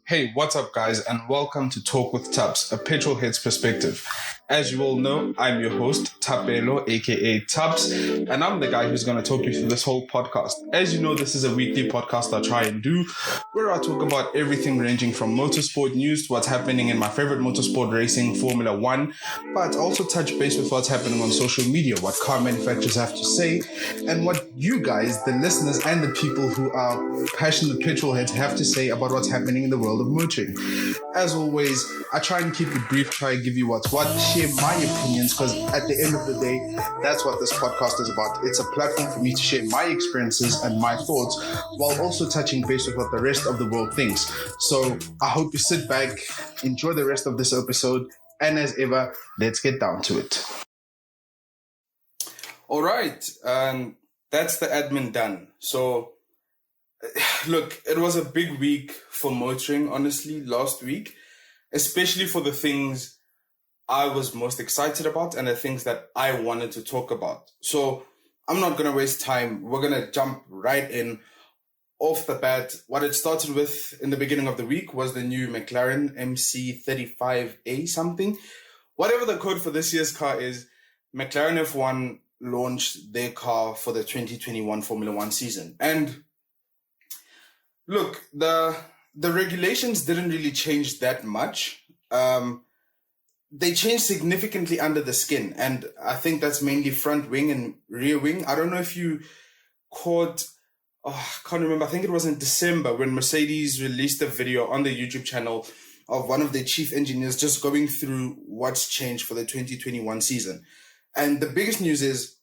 Hey, what's up, guys, and welcome to Talk with Tubbs, a petrol head's perspective. As you all know, I'm your host, Tapelo, aka Tubbs, and I'm the guy who's going to talk you through this whole podcast. As you know, this is a weekly podcast I try and do where I talk about everything ranging from motorsport news to what's happening in my favorite motorsport racing, Formula One, but also touch base with what's happening on social media, what car manufacturers have to say, and what you guys, the listeners, and the people who are passionate petrol heads have to say about what's happening in the world of motoring. As always, I try and keep it brief, try and give you what's what, share my opinions, because at the end of the day, that's what this podcast is about. It's a platform for me to share my experiences and my thoughts while also touching base with what the rest of the world thinks. So I hope you sit back, enjoy the rest of this episode, and as ever, let's get down to it. All right, that's the admin done. So, look, it was a big week for motoring, honestly, last week, especially for the things I was most excited about and the things that I wanted to talk about. So, I'm not going to waste time. We're going to jump right in. Off the bat, what it started with in the beginning of the week was the new McLaren MC35A something. Whatever the code for this year's car is, McLaren F1 launched their car for the 2021 Formula One season. And look, the regulations didn't really change that much. They changed significantly under the skin. And I think that's mainly front wing and rear wing. I don't know if you caught... I can't remember. I think it was in December when Mercedes released a video on the YouTube channel of one of their chief engineers just going through what's changed for the 2021 season. And the biggest news is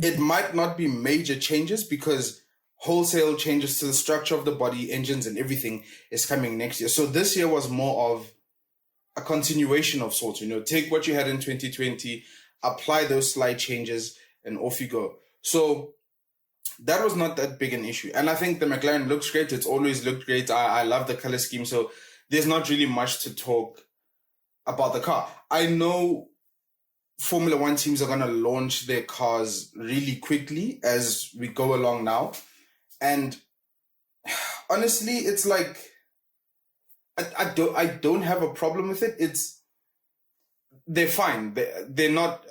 it might not be major changes because wholesale changes to the structure of the body, engines, and everything is coming next year. So this year was more of a continuation of sorts. Take what you had in 2020, apply those slight changes, and off you go. So that was not that big an issue. And I think the McLaren looks great. It's always looked great. I love the color scheme. So there's not really much to talk about the car. I know Formula One teams are going to launch their cars really quickly as we go along now. And honestly, it's like, I don't have a problem with it. They're fine. They're not,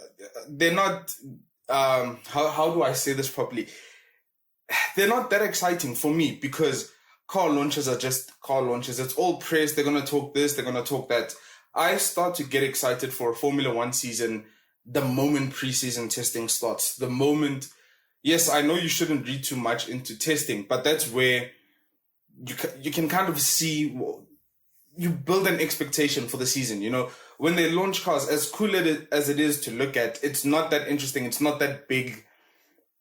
how do I say this properly? They're not that exciting for me because car launches are just car launches. It's all praise. They're going to talk this, they're going to talk that. I start to get excited for a Formula One season the moment preseason testing starts. The moment, yes, I know you shouldn't read too much into testing, but that's where you can kind of see, you build an expectation for the season. When they launch cars, as cool as it is to look at, it's not that interesting. It's not that big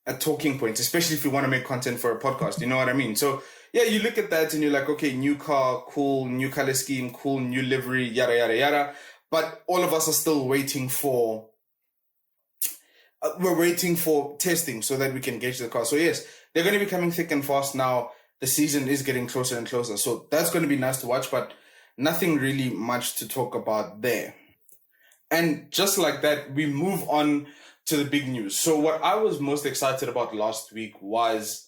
a talking point, especially if you want to make content for a podcast, you know what I mean? So yeah, you look at that and you're like, okay, new car, cool, new color scheme, cool, new livery, yada, yada, yada. But all of us are still waiting for, we're waiting for testing so that we can gauge the car. So yes, they're going to be coming thick and fast now. The season is getting closer and closer. So that's going to be nice to watch, but nothing really much to talk about there. And just like that, we move on to the big news. So what I was most excited about last week was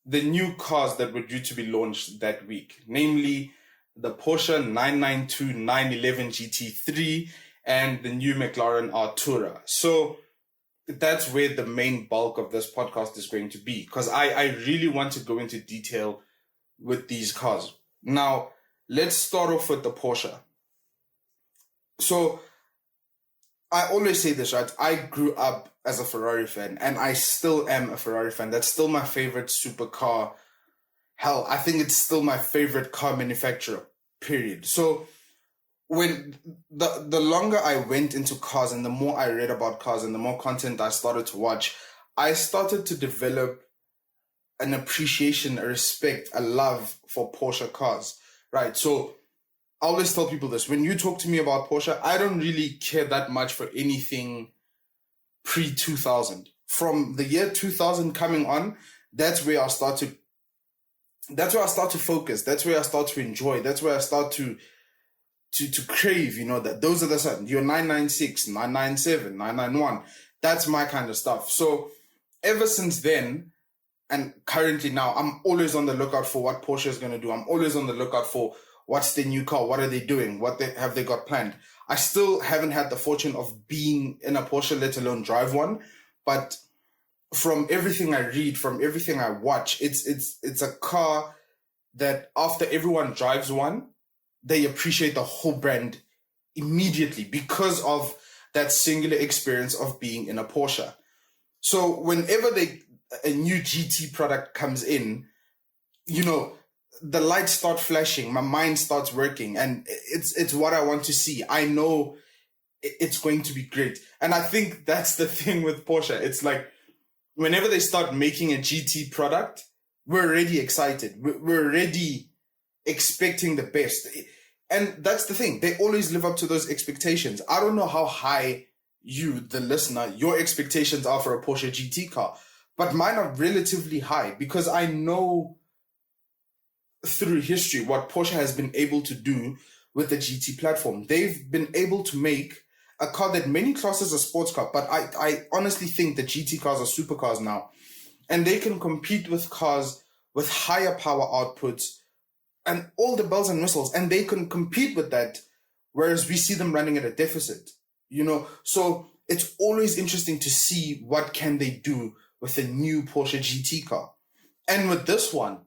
the new cars that were due to be launched that week, namely the Porsche 992 911 GT3 and the new McLaren Artura. So that's where the main bulk of this podcast is going to be, because I really want to go into detail with these cars. Now, let's start off with the Porsche. So I always say this, right? I grew up as a Ferrari fan, and I still am a Ferrari fan. That's still my favorite supercar. Hell, I think it's still my favorite car manufacturer, period. So when the longer I went into cars and the more I read about cars and the more content I started to watch, I started to develop an appreciation, a respect, a love for Porsche cars, right? So I always tell people this. When you talk to me about Porsche, I don't really care that much for anything pre-2000. From the year 2000 coming on, that's where I start to focus. That's where I start to enjoy. That's where I start to crave, that those are the certain, your 996, 997, 991. That's my kind of stuff. So ever since then, and currently now, I'm always on the lookout for what Porsche is going to do. I'm always on the lookout for what's their new car, what are they doing, have they got planned. I still haven't had the fortune of being in a Porsche, let alone drive one, but from everything I read, from everything I watch, it's a car that after everyone drives one, they appreciate the whole brand immediately because of that singular experience of being in a Porsche. So whenever a new GT product comes in, the lights start flashing, my mind starts working, and it's what I want to see. I know it's going to be great. And I think that's the thing with Porsche. It's like, whenever they start making a GT product, we're already excited. We're already expecting the best. And that's the thing. They always live up to those expectations. I don't know how high you, the listener, your expectations are for a Porsche GT car, but mine are relatively high because I know through history what Porsche has been able to do with the GT platform. They've been able to make a car that many class as a sports car, but I honestly think the GT cars are supercars now. And they can compete with cars with higher power outputs and all the bells and whistles, and they can compete with that, whereas we see them running at a deficit, So it's always interesting to see what can they do with a new Porsche GT car. And with this one,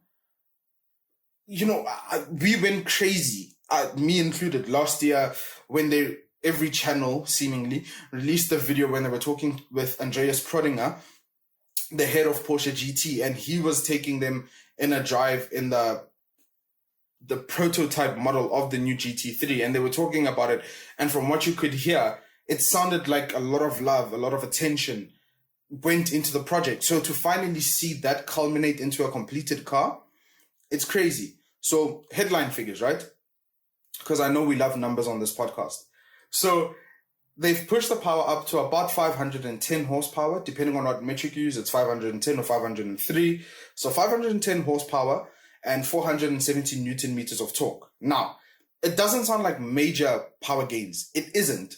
we went crazy, me included, last year when every channel seemingly released a video when they were talking with Andreas Prodinger, the head of Porsche GT, and he was taking them in a drive in the prototype model of the new GT3, and they were talking about it. And from what you could hear, it sounded like a lot of love, a lot of attention went into the project. So to finally see that culminate into a completed car, it's crazy. So headline figures, right? Because I know we love numbers on this podcast. So they've pushed the power up to about 510 horsepower, depending on what metric you use. It's 510 or 503. So 510 horsepower and 470 Newton meters of torque. Now, it doesn't sound like major power gains. It isn't.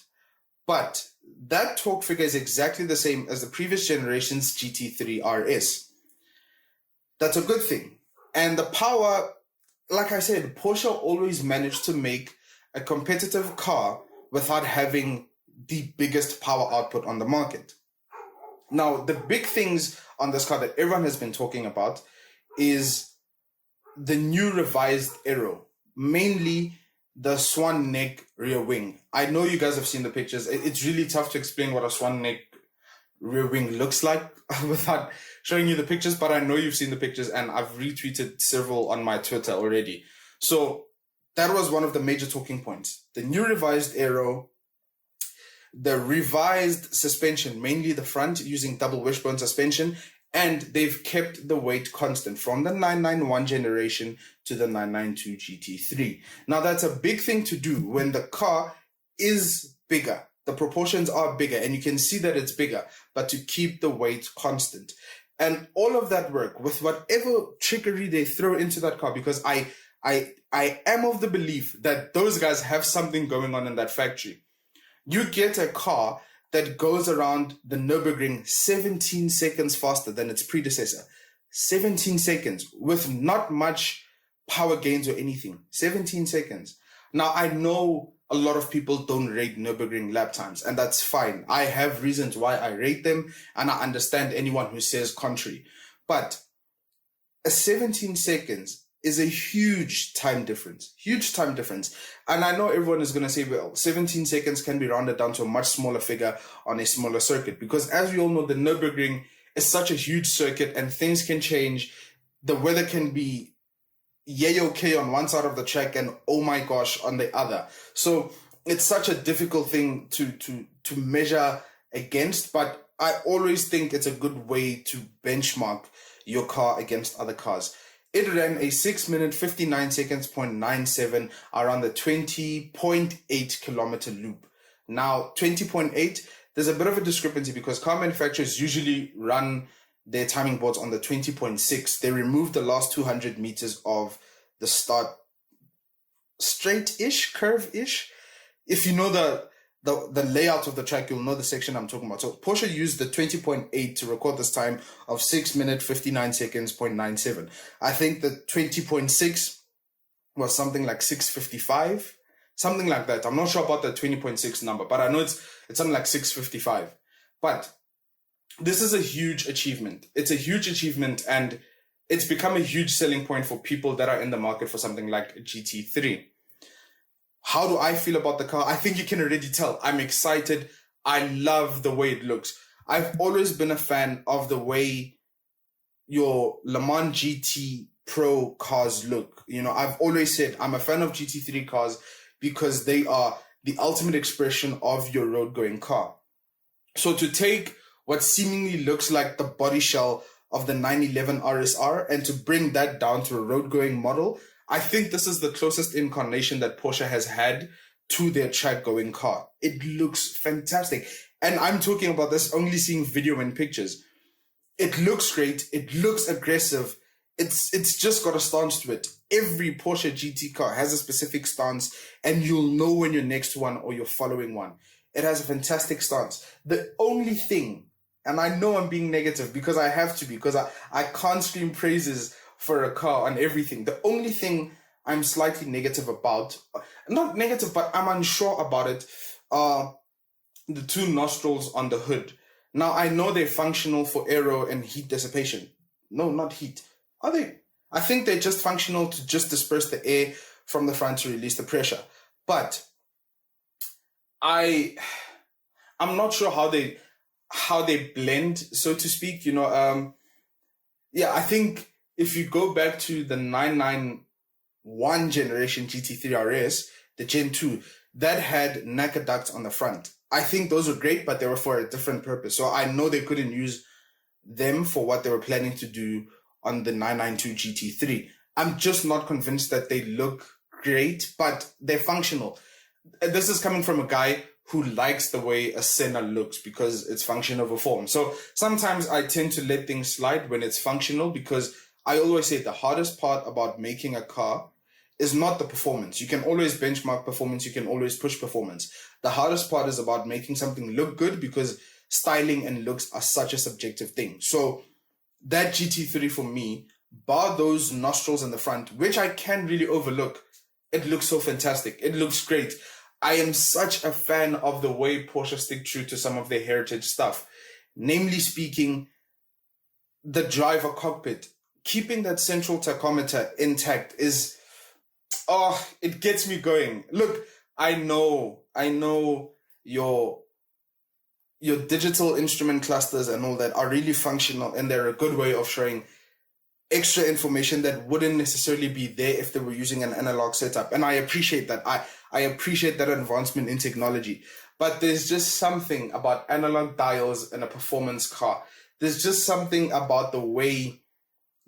But that torque figure is exactly the same as the previous generation's GT3 RS. That's a good thing. And the power, like I said, Porsche always managed to make a competitive car without having the biggest power output on the market. Now, the big things on this car that everyone has been talking about is the new revised aero, mainly the swan neck rear wing. I know you guys have seen the pictures. It's really tough to explain what a swan neck rear wing looks like without showing you the pictures, but I know you've seen the pictures and I've retweeted several on my Twitter already. So that was one of the major talking points. The new revised aero, the revised suspension, mainly the front using double wishbone suspension, and they've kept the weight constant from the 991 generation to the 992 GT3. Now that's a big thing to do when the car is bigger. The proportions are bigger and you can see that it's bigger, but to keep the weight constant. And all of that work with whatever trickery they throw into that car, because I am of the belief that those guys have something going on in that factory. You get a car that goes around the Nürburgring 17 seconds faster than its predecessor. 17 seconds with not much power gains or anything. 17 seconds. Now, I know a lot of people don't rate Nürburgring lap times, and that's fine. I have reasons why I rate them, and I understand anyone who says contrary. But a 17 seconds is a huge time difference. And I know everyone is going to say, well, 17 seconds can be rounded down to a much smaller figure on a smaller circuit. Because as we all know, the Nürburgring is such a huge circuit and things can change. The weather can be yay okay on one side of the track and oh my gosh on the other. So it's such a difficult thing to measure against. But I always think it's a good way to benchmark your car against other cars. It ran a 6 minute 59 seconds 0.97 around the 20.8 kilometer loop. Now 20.8, there's a bit of a discrepancy because car manufacturers usually run their timing boards on the 20.6. They removed the last 200 meters of the start straight-ish, curve-ish. If you know the layout of the track, you'll know the section I'm talking about. So Porsche used the 20.8 to record this time of 6 minutes 59 seconds 0.97. I think the 20.6 was something like 6:55, something like that. I'm not sure about the 20.6 number, but I know it's something like 6:55. But this is a huge achievement. It's a huge achievement, and it's become a huge selling point for people that are in the market for something like a GT3. How do I feel about the car? I think you can already tell. I'm excited. I love the way it looks. I've always been a fan of the way your Le Mans GT Pro cars look. You know, I've always said I'm a fan of GT3 cars because they are the ultimate expression of your road-going car. So to take what seemingly looks like the body shell of the 911 RSR and to bring that down to a road-going model, I think this is the closest incarnation that Porsche has had to their track-going car. It looks fantastic. And I'm talking about this only seeing video and pictures. It looks great. It looks aggressive. It's just got a stance to it. Every Porsche GT car has a specific stance, and you'll know when you're next to one or you're following one. It has a fantastic stance. The only thing, and I know I'm being negative because I have to be, because I can't scream praises for a car on everything. The only thing I'm slightly negative about, not negative, but I'm unsure about it, are the two nostrils on the hood. Now, I know they're functional for aero and heat dissipation. No, not heat. Are they? I think they're just functional to just disperse the air from the front to release the pressure. But I'm not sure how they blend, so to speak. You know, yeah, I think if you go back to the 991 generation GT3 RS, the Gen 2, that had NACA ducts on the front. I think those were great, but they were for a different purpose. So I know they couldn't use them for what they were planning to do on the 992 GT3. I'm just not convinced that they look great, but they're functional. This is coming from a guy who likes the way a Senna looks because it's function over form. So sometimes I tend to let things slide when it's functional, because I always say the hardest part about making a car is not the performance. You can always benchmark performance. You can always push performance. The hardest part is about making something look good, because styling and looks are such a subjective thing. So that GT3 for me, bar those nostrils in the front, which I can really overlook, it looks so fantastic. It looks great. I am such a fan of the way Porsche stick true to some of their heritage stuff. Namely speaking, the driver cockpit. Keeping that central tachometer intact is, it gets me going. Look, I know your digital instrument clusters and all that are really functional, and they're a good way of showing extra information that wouldn't necessarily be there if they were using an analog setup. And I appreciate that. I appreciate that advancement in technology. But there's just something about analog dials in a performance car. There's just something about the way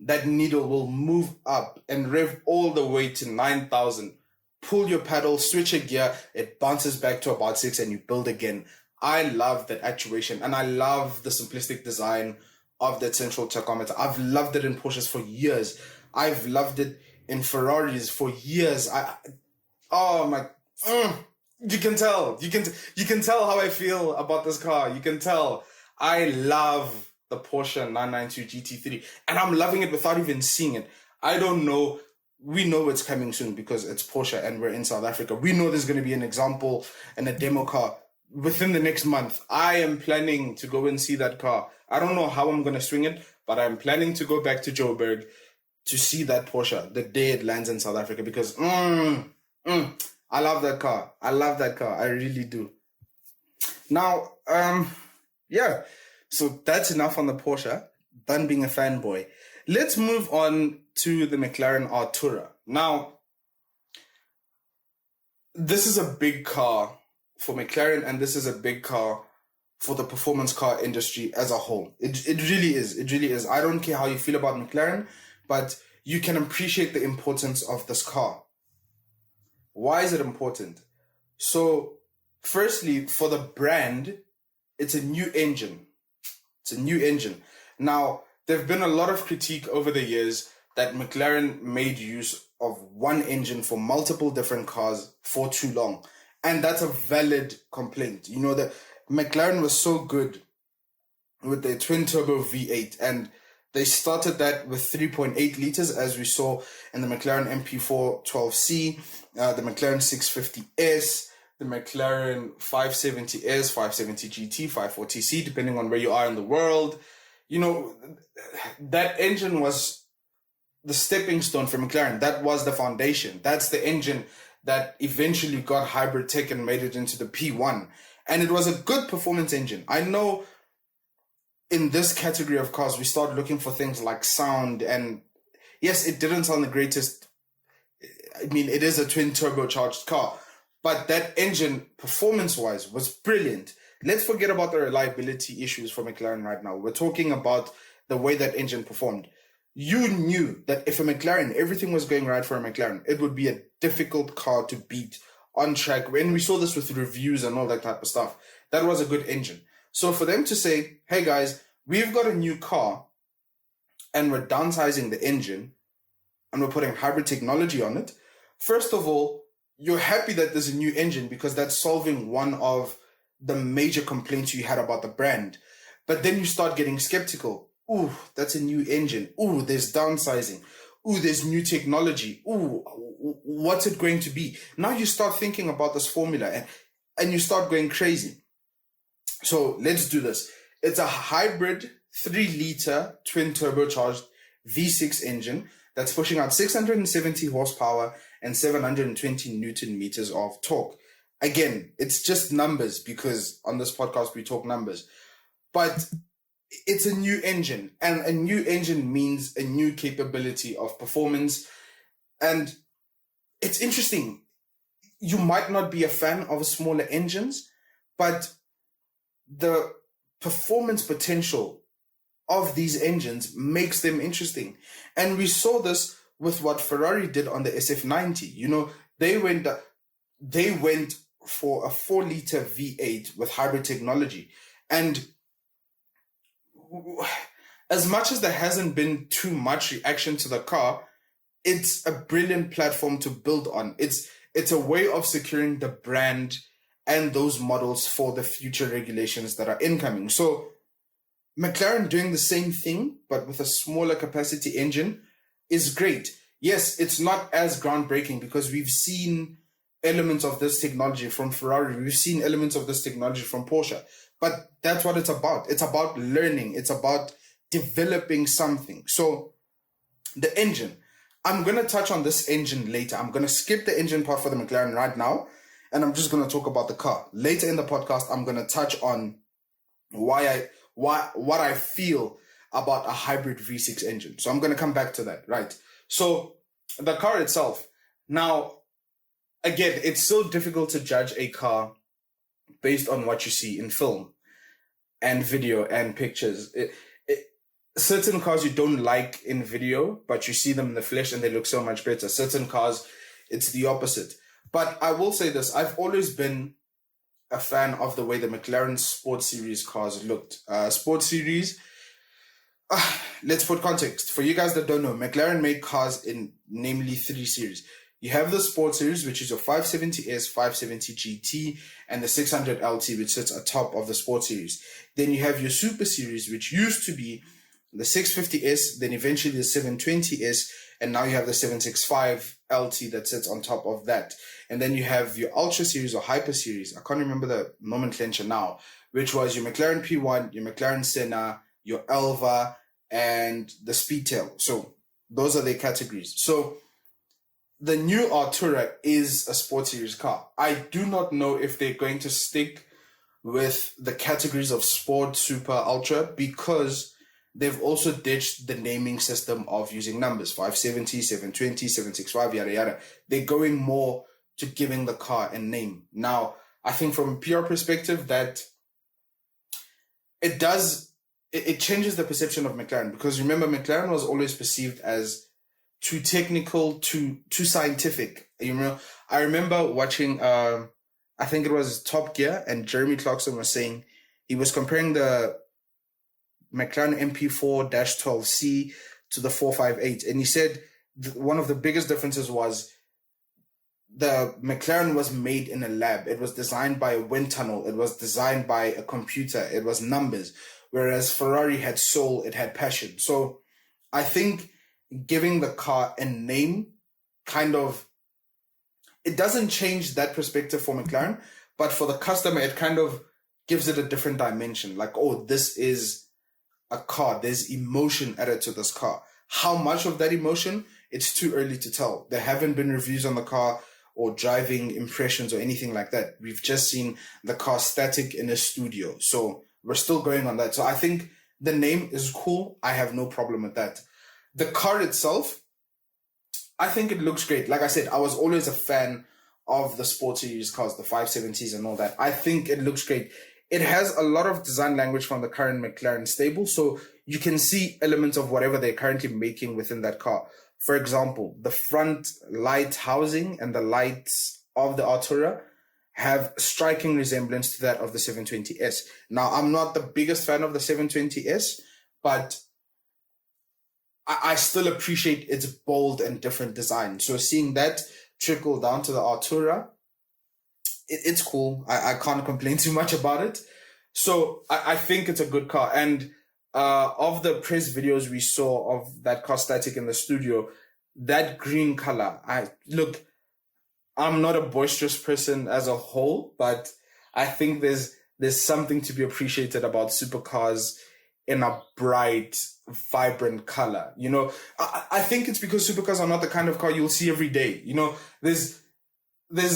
that needle will move up and rev all the way to 9,000. Pull your pedal, switch a gear, it bounces back to about 6 and you build again. I love that actuation, and I love the simplistic design of that central tachometer. I've loved it in Porsches for years. I've loved it in Ferraris for years. You can tell. You can tell how I feel about this car. You can tell. I love the Porsche 992 GT3, and I'm loving it without even seeing it. I don't know. We know it's coming soon because it's Porsche and we're in South Africa. We know there's going to be an example and a demo car within the next month. I am planning to go and see that car. I don't know how I'm going to swing it, but I'm planning to go back to Joburg to see that Porsche the day it lands in South Africa, because I love that car. I love that car. I really do. Now, yeah. So that's enough on the Porsche. Done being a fanboy. Let's move on to the McLaren Artura. Now, this is a big car for McLaren, and this is a big car for the performance car industry as a whole. It really is. It really is. I don't care how you feel about McLaren, but you can appreciate the importance of this car. Why is it important? So, firstly, for the brand, it's a new engine. It's a new engine. Now, there have been a lot of critique over the years that McLaren made use of one engine for multiple different cars for too long. And that's a valid complaint. You know, the McLaren was so good with their twin turbo V8, and they started that with 3.8 liters, as we saw in the McLaren MP4 12C, the McLaren 650S, the McLaren 570S, 570 GT, 540C, depending on where you are in the world. You know, that engine was the stepping stone for McLaren. That was the foundation. That's the engine that eventually got hybrid tech and made it into the P1. And it was a good performance engine. I know in this category of cars, we start looking for things like sound. And yes, it didn't sound the greatest. I mean, it is a twin turbocharged car, but that engine, performance-wise, was brilliant. Let's forget about the reliability issues for McLaren right now. We're talking about the way that engine performed. You knew that if a McLaren, everything was going right for a McLaren, it would be a difficult car to beat on track. When we saw this with reviews and all that type of stuff, that was a good engine. So for them to say, hey guys, we've got a new car and we're downsizing the engine and we're putting hybrid technology on it, first of all, you're happy that there's a new engine because that's solving one of the major complaints you had about the brand. But then you start getting skeptical. Ooh, that's a new engine. Ooh, there's downsizing. Ooh, there's new technology. Ooh, what's it going to be? Now you start thinking about this formula and you start going crazy. So let's do this. It's a hybrid 3-liter twin turbocharged V6 engine that's pushing out 670 horsepower and 720 Newton meters of torque. Again, it's just numbers because on this podcast we talk numbers. But it's a new engine, and a new engine means a new capability of performance. And it's interesting. You might not be a fan of smaller engines, but the performance potential of these engines makes them interesting. And we saw this with what Ferrari did on the SF90. You know, they went for a 4-liter V8 with hybrid technology. And as much as there hasn't been too much reaction to the car, it's a brilliant platform to build on. It's a way of securing the brand and those models for the future regulations that are incoming. So McLaren doing the same thing, but with a smaller capacity engine is great. Yes, it's not as groundbreaking because we've seen elements of this technology from Ferrari. We've seen elements of this technology from Porsche. But that's what it's about. It's about learning. It's about developing something. So the engine, I'm going to touch on this engine later. I'm going to skip the engine part for the McLaren right now, and I'm just going to talk about the car. Later in the podcast, I'm going to touch on what I feel about a hybrid V6 engine. So I'm going to come back to that, right? So the car itself. Now, again, it's so difficult to judge a car based on what you see in film and video and pictures. Certain cars you don't like in video, but you see them in the flesh and they look so much better. Certain cars, it's the opposite. But I will say this, I've always been a fan of the way the McLaren Sport Series cars looked. Sport Series, let's put context. For you guys that don't know, McLaren made cars in namely 3 series. You have the Sport Series, which is your 570S, 570 GT, and the 600 LT, which sits atop of the Sport Series. Then you have your Super Series, which used to be the 650S, then eventually the 720S, and now you have the 765 LT that sits on top of that. And then you have your Ultra Series or Hyper Series. I can't remember the nomenclature now, which was your McLaren P1, your McLaren Senna, your Elva, and the Speedtail. So those are their categories. So the new Artura is a Sport Series car. I do not know if they're going to stick with the categories of Sport, Super, Ultra, because they've also ditched the naming system of using numbers, 570, 720, 765, yada, yada. They're going more to giving the car a name. Now, I think from a PR perspective that it changes the perception of McLaren, because remember, McLaren was always perceived as too technical, too scientific. You know, I remember watching, I think it was Top Gear, and Jeremy Clarkson was saying, he was comparing the McLaren MP4-12C to the 458. And he said one of the biggest differences was the McLaren was made in a lab. It was designed by a wind tunnel. It was designed by a computer. It was numbers. Whereas Ferrari had soul, it had passion. So I think giving the car a name kind of, it doesn't change that perspective for McLaren, but for the customer, it kind of gives it a different dimension. Like, oh, this is a car. There's emotion added to this car. How much of that emotion? It's too early to tell. There haven't been reviews on the car or driving impressions or anything like that. We've just seen the car static in a studio. So we're still going on that. So I think the name is cool. I have no problem with that. The car itself, I think it looks great. Like I said, I was always a fan of the sports series cars, the 570s and all that. I think it looks great. It has a lot of design language from the current McLaren stable, so you can see elements of whatever they're currently making within that car. For example, the front light housing and the lights of the Artura have striking resemblance to that of the 720S. Now, I'm not the biggest fan of the 720S, but I still appreciate its bold and different design. So seeing that trickle down to the Artura, it's cool. I can't complain too much about it. So I think it's a good car. And of the press videos we saw of that car static in the studio, that green color, I'm not a boisterous person as a whole, but I think there's something to be appreciated about supercars in a bright, vibrant color. You know, I think it's because supercars are not the kind of car you'll see every day. You know, there's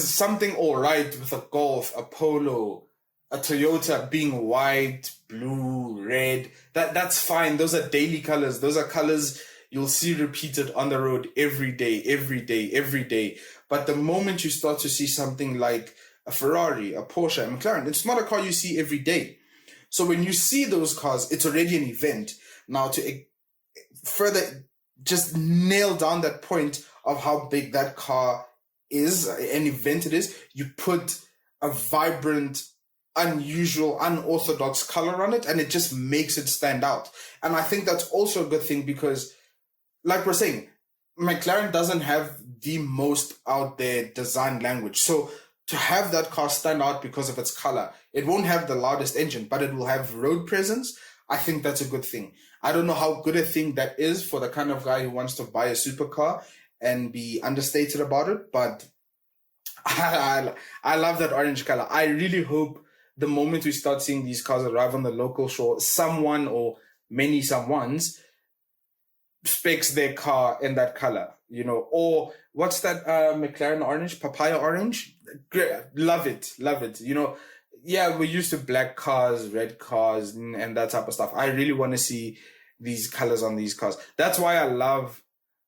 something all right with a Golf, a Polo, a Toyota being white, blue, red. That's fine. Those are daily colors. Those are colors you'll see repeated on the road every day, every day, every day. But the moment you start to see something like a Ferrari, a Porsche, a McLaren, it's not a car you see every day. So when you see those cars, it's already an event. Now to further just nail down that point of how big that car is, an event it is, you put a vibrant, unusual, unorthodox color on it, and it just makes it stand out. And I think that's also a good thing because, like we're saying, McLaren doesn't have the most out there design language. So to have that car stand out because of its color, it won't have the loudest engine, but it will have road presence. I think that's a good thing. I don't know how good a thing that is for the kind of guy who wants to buy a supercar and be understated about it, but I love that orange color. I really hope the moment we start seeing these cars arrive on the local show, someone or many someones specs their car in that color, you know. Or what's that McLaren orange, papaya orange? Great. Love it, you know. Yeah, we're used to black cars, red cars, and that type of stuff. I really want to see these colors on these cars. That's why I love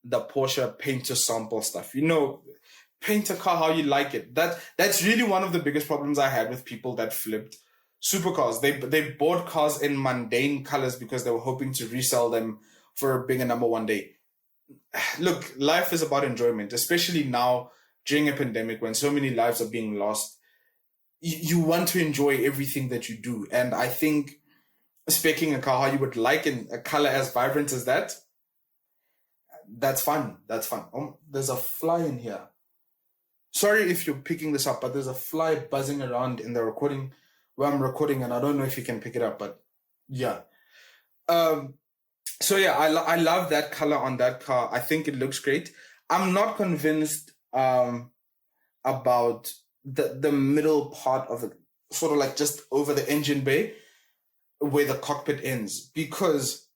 the Porsche paint to sample stuff. You know, paint a car how you like it. That's really one of the biggest problems I had with people that flipped supercars. They bought cars in mundane colors because they were hoping to resell them for a bigger number one day. Look, life is about enjoyment, especially now during a pandemic when so many lives are being lost. You want to enjoy everything that you do. And I think speccing a car how you would like in a color as vibrant as that, that's fun. That's fun. Oh, there's a fly in here. Sorry if you're picking this up, but there's a fly buzzing around in the recording where I'm recording, and I don't know if you can pick it up, but yeah. So yeah, I love that color on that car. I think it looks great. I'm not convinced about the middle part of it, sort of like just over the engine bay where the cockpit ends, because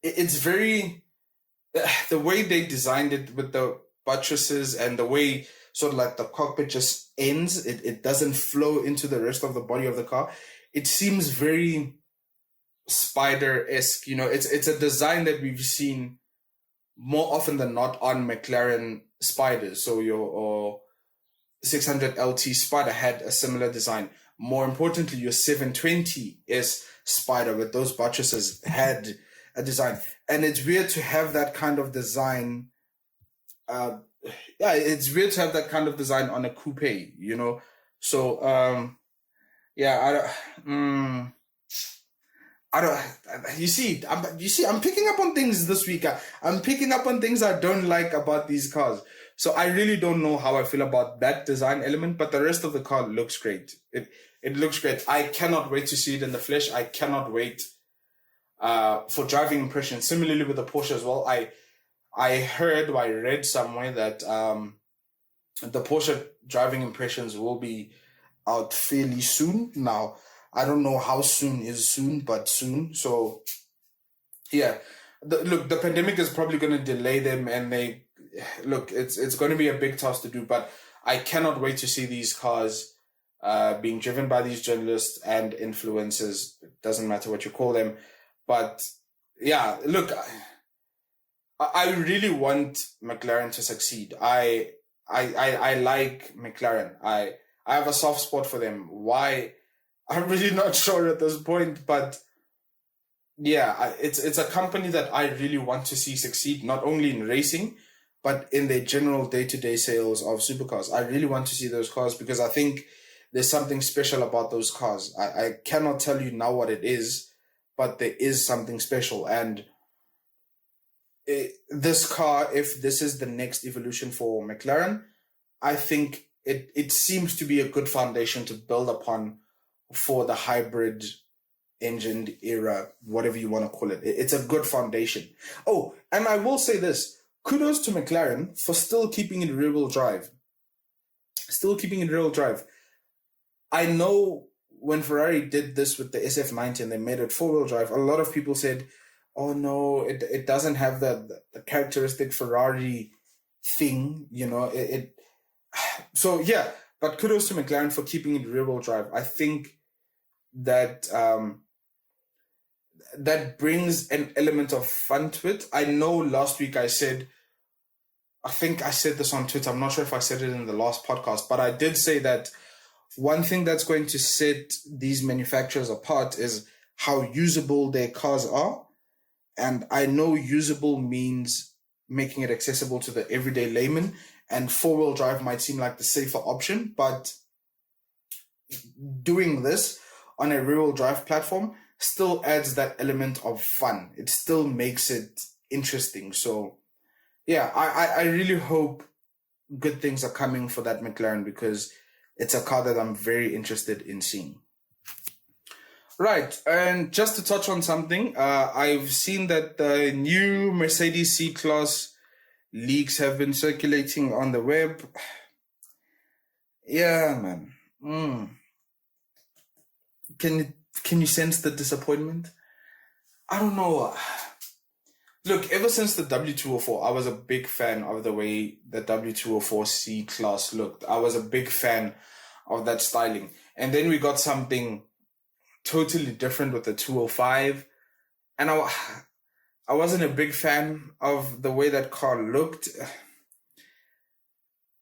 it's very, the way they designed it with the buttresses and the way sort of like the cockpit just ends, it doesn't flow into the rest of the body of the car. It seems very Spider-esque, you know. It's a design that we've seen more often than not on McLaren Spiders. So your 600 LT Spider had a similar design. More importantly, your 720S Spider with those buttresses had a design. And it's weird to have that kind of design. It's weird to have that kind of design on a coupe, you know. So I don't. You see, I'm picking up on things this week. I'm picking up on things I don't like about these cars. So I really don't know how I feel about that design element, but the rest of the car looks great. It looks great. I cannot wait to see it in the flesh. I cannot wait for driving impressions. Similarly with the Porsche as well. I heard or I read somewhere that the Porsche driving impressions will be out fairly soon. Now, I don't know how soon is soon, but soon. So, yeah. Look, the pandemic is probably going to delay them, and it's going to be a big task to do, but I cannot wait to see these cars being driven by these journalists and influencers. It doesn't matter what you call them. But, yeah, look, I really want McLaren to succeed. I like McLaren. I have a soft spot for them. Why? I'm really not sure at this point, but yeah, it's a company that I really want to see succeed, not only in racing, but in their general day-to-day sales of supercars. I really want to see those cars because I think there's something special about those cars. I cannot tell you now what it is, but there is something special. And this car, if this is the next evolution for McLaren, I think it seems to be a good foundation to build upon for the hybrid engined era, whatever you want to call it. It's a good foundation. Oh, and I will say this. Kudos to McLaren for still keeping it rear-wheel drive. I know when Ferrari did this with the SF90 and they made it four-wheel drive, a lot of people said, oh no, it doesn't have the characteristic Ferrari thing, So yeah, but kudos to McLaren for keeping it rear-wheel drive. I think that that brings an element of fun to it. I know last week I think I said this on Twitter. I'm not sure if I said it in the last podcast, but I did say that one thing that's going to set these manufacturers apart is how usable their cars are. And I know usable means making it accessible to the everyday layman, and four-wheel drive might seem like the safer option, but doing this on a rear-wheel drive platform still adds that element of fun. It still makes it interesting. So yeah, I really hope good things are coming for that McLaren because it's a car that I'm very interested in seeing. Right, and just to touch on something, I've seen that the new Mercedes C-Class leaks have been circulating on the web. Yeah, man. Can you sense the disappointment? I don't know. Look, ever since the W204, I was a big fan of the way the W204 C-Class looked. I was a big fan of that styling. And then we got something totally different with the 205. And I wasn't a big fan of the way that car looked.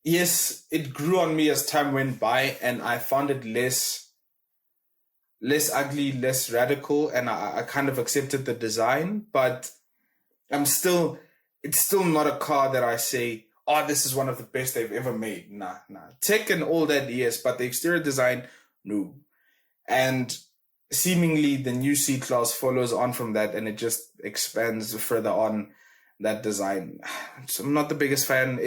Yes, it grew on me as time went by, and I found it less ugly, less radical, and I kind of accepted the design, but it's still not a car that I say, oh, this is one of the best they've ever made. Nah. Tech and all that, yes, but the exterior design, no. And seemingly the new C-Class follows on from that, and it just expands further on that design. So I'm not the biggest fan.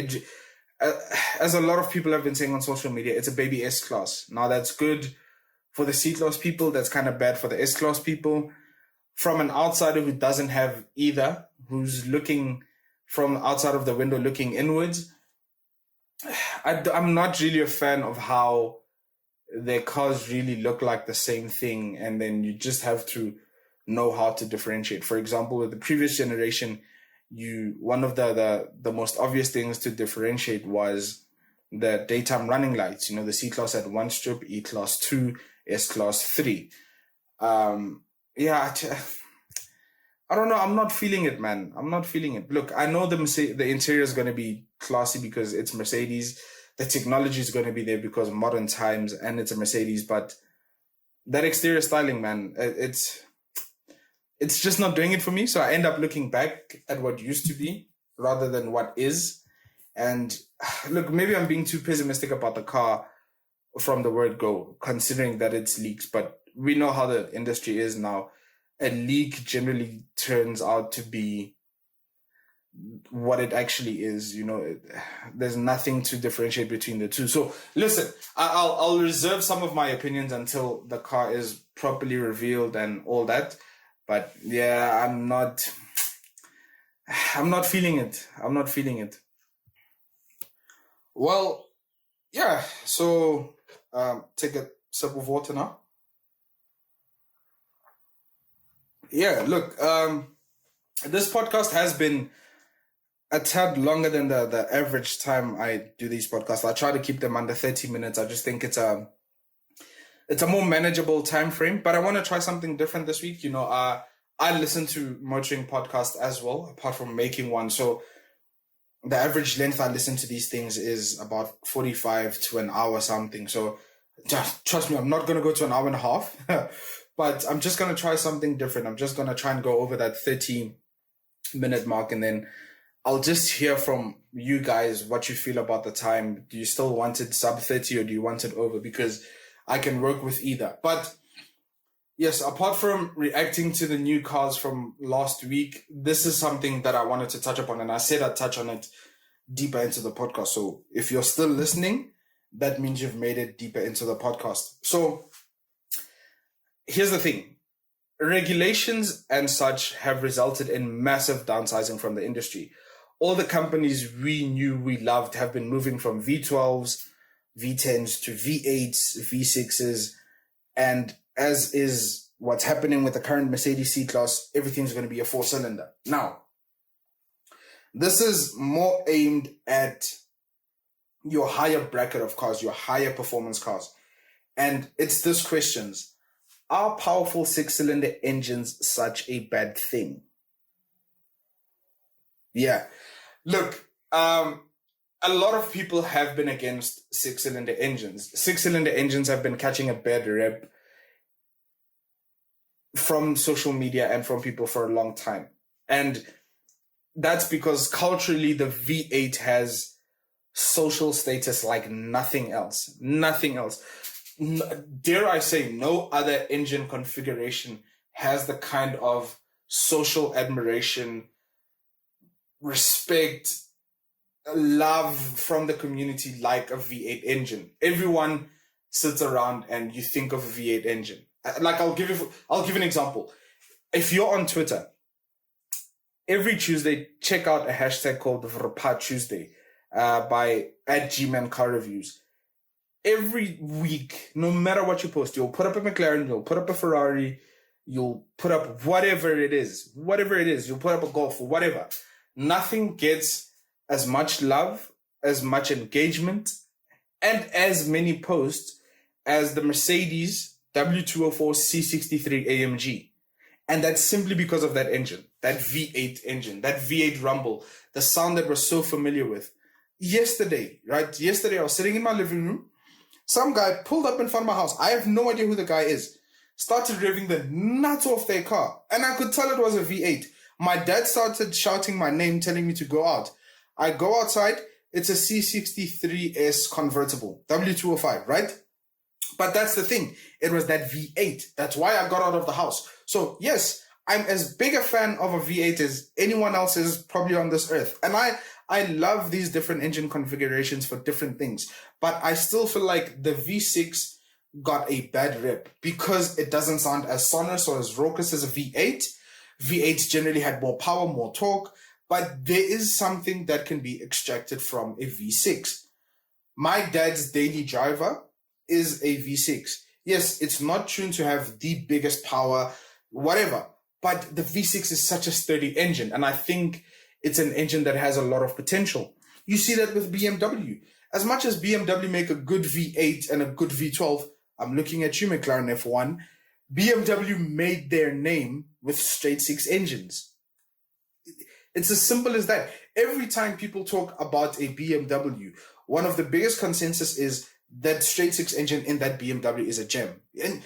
As a lot of people have been saying on social media, it's a baby S-Class. Now that's good for the C-Class people, that's kind of bad for the S-Class people. From an outsider who doesn't have either, who's looking from outside of the window looking inwards, I'm not really a fan of how their cars really look like the same thing, and then you just have to know how to differentiate. For example, with the previous generation, one of the most obvious things to differentiate was the daytime running lights. The C-Class had one strip, E-Class 2, S-Class 3. I don't know. I'm not feeling it, man. I'm not feeling it. Look, I know the interior is going to be classy because it's Mercedes. The technology is going to be there because modern times, and it's a Mercedes. But that exterior styling, man, it's just not doing it for me. So I end up looking back at what used to be rather than what is. And look, maybe I'm being too pessimistic about the car from the word go, considering that it's leaks. But we know how the industry is now. A leak generally turns out to be what it actually is. There's nothing to differentiate between the two. So listen, I'll reserve some of my opinions until the car is properly revealed and all that. But yeah, I'm not feeling it. I'm not feeling it. Well, yeah. So take a sip of water now. Yeah, look, this podcast has been a tad longer than the average time I do these podcasts. I try to keep them under 30 minutes. I just think it's a more manageable time frame. But I want to try something different this week. I listen to motoring podcasts as well, apart from making one. So the average length I listen to these things is about 45 to an hour something. So just trust me, I'm not going to go to an hour and a half. But I'm just going to try something different. I'm just going to try and go over that 30-minute mark, and then I'll just hear from you guys what you feel about the time. Do you still want it sub 30 or do you want it over? Because I can work with either. But yes, apart from reacting to the new cars from last week, this is something that I wanted to touch upon. And I said I'd touch on it deeper into the podcast. So if you're still listening, that means you've made it deeper into the podcast. So here's the thing. Regulations and such have resulted in massive downsizing from the industry. All the companies we knew we loved have been moving from V12s, V10s to V8s, V6s, and as is what's happening with the current Mercedes C-Class, everything's going to be a 4-cylinder. Now, this is more aimed at your higher bracket of cars, your higher performance cars. And it's this questions. Are powerful 6-cylinder engines such a bad thing? Yeah. Look, a lot of people have been against 6-cylinder engines. 6-cylinder engines have been catching a bad rep from social media and from people for a long time. And that's because culturally the V8 has social status like nothing else. Nothing else. Dare I say, no other engine configuration has the kind of social admiration, respect, love from the community like a V8 engine. Everyone sits around and you think of a V8 engine. Like I'll give an example. If you're on Twitter, every Tuesday, check out a hashtag called Vrpa Tuesday by @GMan Car Reviews. Every week, no matter what you post, you'll put up a McLaren, you'll put up a Ferrari, you'll put up whatever it is, you'll put up a Golf or whatever. Nothing gets as much love, as much engagement, and as many posts as the Mercedes W204 C63 AMG. And that's simply because of that engine, that V8 engine, that V8 rumble, the sound that we're so familiar with. Yesterday I was sitting in my living room. Some guy pulled up in front of my house. I have no idea who the guy is. Started revving the nuts off their car. And I could tell it was a V8. My dad started shouting my name, telling me to go out. I go outside. It's a C63S convertible. W205, right? But that's the thing. It was that V8. That's why I got out of the house. So yes, I'm as big a fan of a V8 as anyone else is probably on this earth. And I love these different engine configurations for different things. But I still feel like the V6 got a bad rep because it doesn't sound as sonorous or as raucous as a V8. V8s generally had more power, more torque, but there is something that can be extracted from a V6. My dad's daily driver is a V6. Yes, it's not tuned to have the biggest power, whatever, but the V6 is such a sturdy engine, and I think it's an engine that has a lot of potential. You see that with BMW. As much as BMW make a good V8 and a good V12, I'm looking at you, McLaren F1, BMW made their name with straight 6 engines. It's as simple as that. Every time people talk about a BMW, one of the biggest consensus is that straight 6 engine in that BMW is a gem. And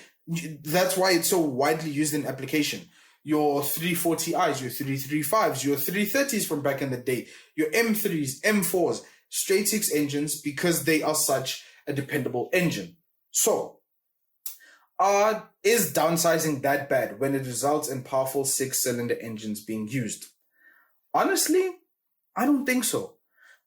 that's why it's so widely used in application. Your 340i's, your 335's, your 330's from back in the day, your M3's, M4's, straight 6 engines because they are such a dependable engine. So, is downsizing that bad when it results in powerful 6-cylinder engines being used? Honestly, I don't think so.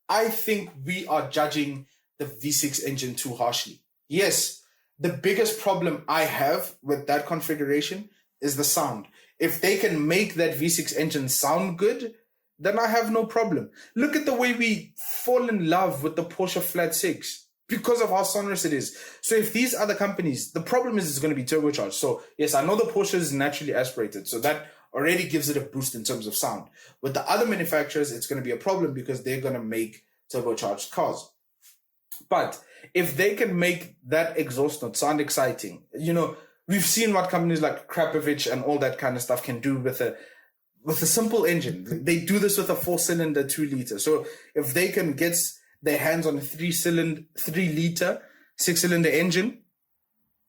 I think we are judging the V6 engine too harshly. Yes, the biggest problem I have with that configuration is the sound. If they can make that V6 engine sound good, then I have no problem. Look at the way we fall in love with the Porsche Flat 6 because of how sonorous it is. So if these other companies, the problem is it's going to be turbocharged. So yes, I know the Porsche is naturally aspirated, so that already gives it a boost in terms of sound. With the other manufacturers, it's going to be a problem because they're going to make turbocharged cars. But if they can make that exhaust note sound exciting, we've seen what companies like Krapovich and all that kind of stuff can do with a simple engine. They do this with a 4-cylinder 2-liter. So if they can get their hands on a 3-liter 6-cylinder engine,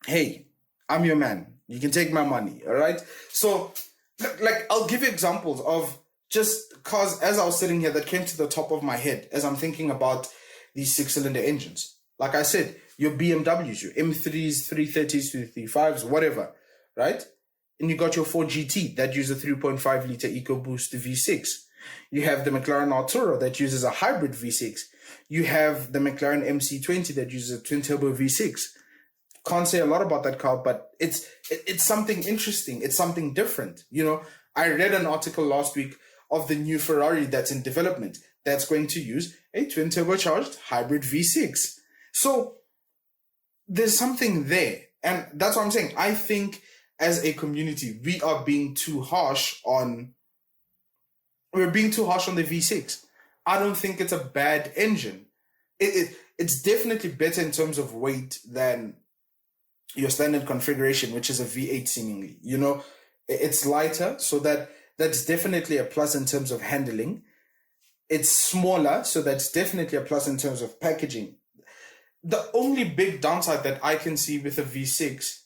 hey, I'm your man. You can take my money. All right. So like, I'll give you examples of just cars as I was sitting here that came to the top of my head as I'm thinking about these 6-cylinder engines. Like I said, your BMWs, your M3s, 330s, 335s, whatever, right? And you got your Ford GT that uses a 3.5-liter EcoBoost V6. You have the McLaren Artura that uses a hybrid V6. You have the McLaren MC20 that uses a twin-turbo V6. Can't say a lot about that car, but it's something interesting. It's something different. I read an article last week of the new Ferrari that's in development that's going to use a twin turbocharged hybrid V6. So there's something there. And that's what I'm saying. I think as a community, we're being too harsh on the V6. I don't think it's a bad engine. It's definitely better in terms of weight than your standard configuration, which is a V8 seemingly. It's lighter, so that's definitely a plus in terms of handling. It's smaller, so that's definitely a plus in terms of packaging. The only big downside that I can see with a V6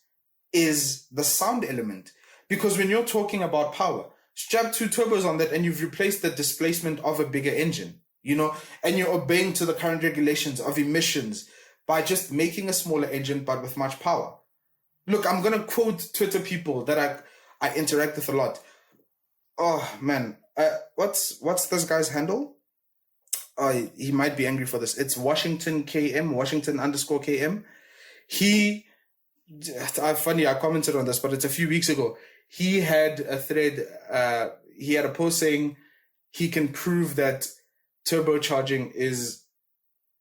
is the sound element. Because when you're talking about power, strap 2 turbos on that and you've replaced the displacement of a bigger engine, and you're obeying to the current regulations of emissions by just making a smaller engine but with much power. Look, I'm going to quote Twitter people that I interact with a lot. Oh, man. What's this guy's handle? He might be angry for this. It's Washington _KM. Funny, I commented on this, but it's a few weeks ago. He had a thread, he had a post saying he can prove that turbocharging is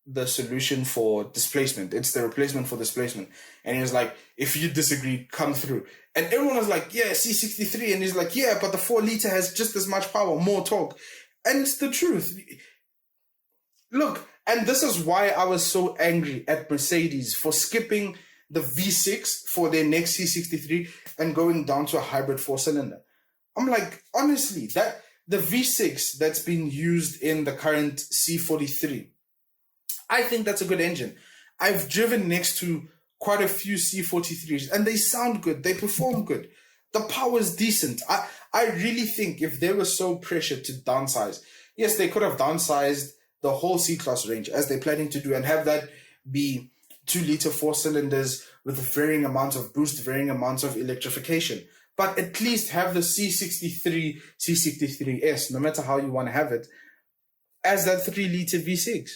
the solution for displacement. It's the replacement for displacement. And he was like, if you disagree, come through. And everyone was like, yeah, C63. And he's like, yeah, but the 4-liter has just as much power, more torque. And it's the truth. Look, and this is why I was so angry at Mercedes for skipping the V6 for their next C63 and going down to a hybrid 4-cylinder. I'm like, honestly, that the V6 that's been used in the current C43, I think that's a good engine. I've driven next to quite a few C43s and they sound good. They perform good. The power is decent. I really think if they were so pressured to downsize, yes, they could have downsized the whole C-Class range as they're planning to do and have that be 2-liter 4-cylinders with varying amounts of boost, varying amounts of electrification. But at least have the C63, C63S, no matter how you want to have it, as that 3-liter V6.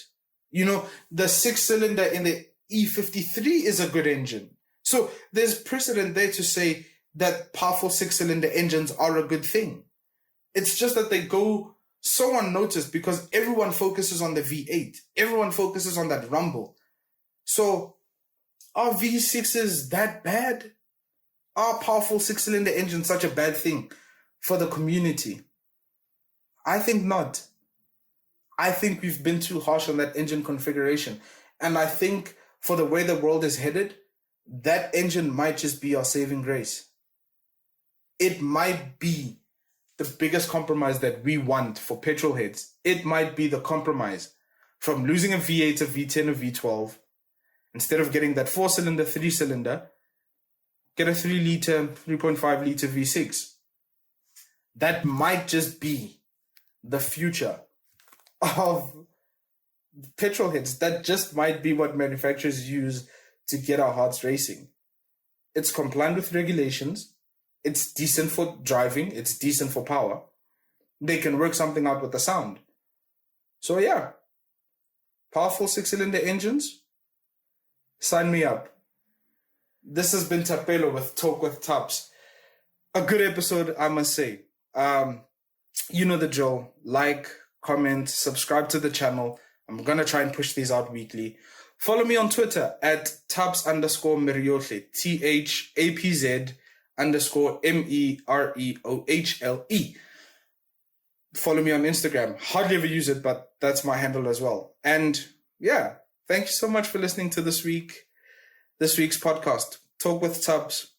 The 6-cylinder in the E53 is a good engine. So there's precedent there to say that powerful 6-cylinder engines are a good thing. It's just that they go so unnoticed because everyone focuses on the V8. Everyone focuses on that rumble. So are V6s that bad? Are powerful 6-cylinder engines such a bad thing for the community? I think not. I think we've been too harsh on that engine configuration. And I think for the way the world is headed, that engine might just be our saving grace. It might be the biggest compromise that we want for petrol heads. It might be the compromise from losing a V8, a V10, a V12. Instead of getting that 4-cylinder, 3-cylinder, get a 3-liter, 3.5-liter V6. That might just be the future of petrol heads. That just might be what manufacturers use to get our hearts racing. It's compliant with regulations. It's decent for driving. It's decent for power. They can work something out with the sound. So yeah, powerful 6-cylinder engines. Sign me up. This has been Tapelo with Talk with Tubbs. A good episode, I must say. You know the drill. Like, comment, subscribe to the channel. I'm going to try and push these out weekly. Follow me on Twitter at Tubbs_Meriohle. THAPZ_MEREOHLE. Follow me on Instagram. Hardly ever use it, but that's my handle as well. And yeah, thank you so much for listening to this week's podcast. Talk with Tubbs.